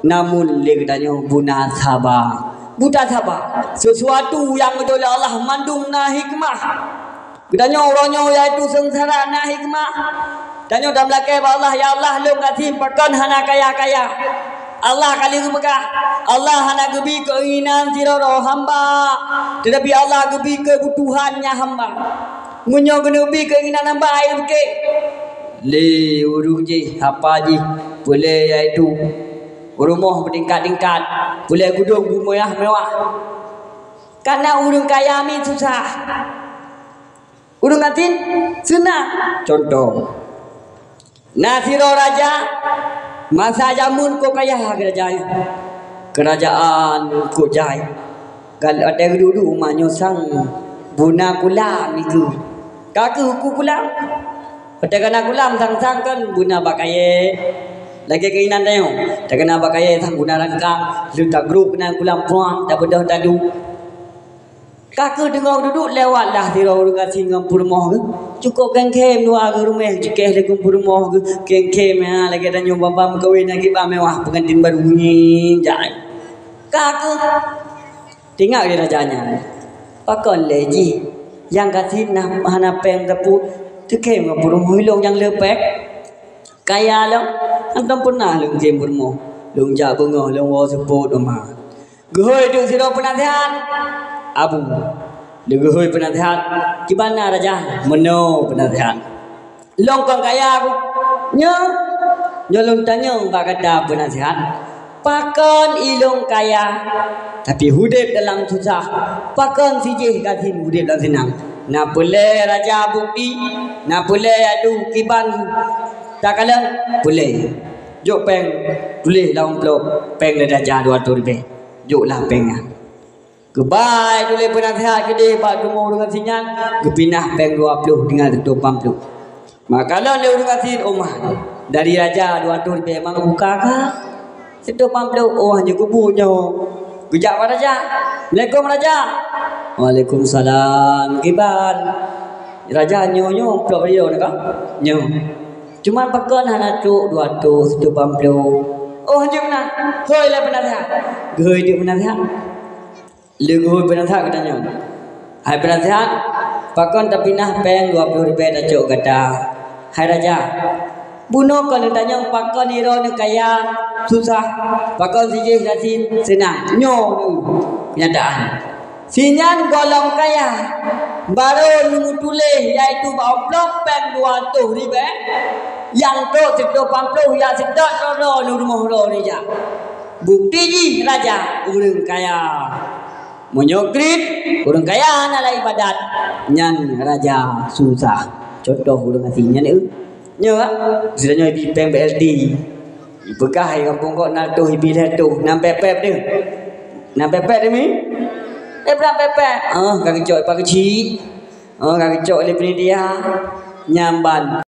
namun legdanya buta sabar. Buta sabar. Sesuatu yang oleh Allah mandum na hikmah. Gedanya orangnya yaitu sengsara na hikmah. Tanya dalam lakai Allah, ya Allah lu ngatim pakan hana kaya-kaya. Allah kali kebekah. Allah hana gebi keinginan siroro hamba. Tetapi Allah gebi kebutuhannya hamba. Munyo gebi keinginan hamba air ke. Le urung je apa je boleh iaitu rumah bertingkat-tingkat, boleh gedung mewah. Karena urung kaya mi susah. Urung ngatin senang. Contoh Nasiro raja masa jamun ko kaya kerajaan ko jai kalau ada dulu umahnya sang buna kulam itu kaku huku kulam pada kena kulam sang kan buna bakaye lagi keinan tayo tak kena bakaye sang buna rangkang luta grup kena kulam puang tak bedah tadu kaku dengar duduk lewatlah tiro urang singam purmoh cukup kem dua ke rumah cikeh le purmoh kem lagi ada nyoba bam kawin lagi bam mewah pengantin baru ni jai kaku tinggal di rajanya pakon leji yang kasih nah hana peng tepu tu kem purmoh long yang lepek kaya lo antam pernah long kem purmoh long ja bungo long wo support oma goi tu siro penasihat Abu Legoi penasihat gimana raja meno penasihat longkang kaya aku nyolong tanya kata penasihat pakon ilong kaya tapi hudip dalam susah pakon sijih kasin hudip dalam senang na boleh raja bukti na boleh adu kiban tak kala boleh jok peng boleh dalam blok peng raja 200 lebih joklah pengah Kebai dulu penasihat kedai Pak Gemur dengan sinyal kepinah peng 20 dengan 20. Maka kalau dia dengan sin omah dari raja 200 memang buka kah? 180 oh hanya kubunya. Gejak Pak Raja. Assalamualaikum Raja. Waalaikumsalam. Kiban. Raja nyonyo blok dia nak? Nyo. Cuma pakon hana cuk 200 180. Oh hanya benar. Hoi lah penasihat. Goi dia penasihat. Legoi penasihat katanya. Hai penasihat, pakon tapi nah peng 20 ribu dah cok kata. Hai raja. Bunuh kon tanya pakon iro ni kaya susah. Pakon sijih kasin senang. Nyo tu kenyataan. Sinyan golong kaya baru nunggu tulis iaitu blok peng 200 ribu. Yang tu 180 yang sedot ro rumah ro ni ja. Bukti ji raja urang kaya. Menyokrit orang kaya nak ibadat nyan raja susah contoh orang aslinya ni nya sebenarnya di pem BLT bekah kampung kok nak tu hibi dah tu nam pepep dia nam pepep dia mi berapa pepep kaki cok pak kecil kaki cok le dia nyamban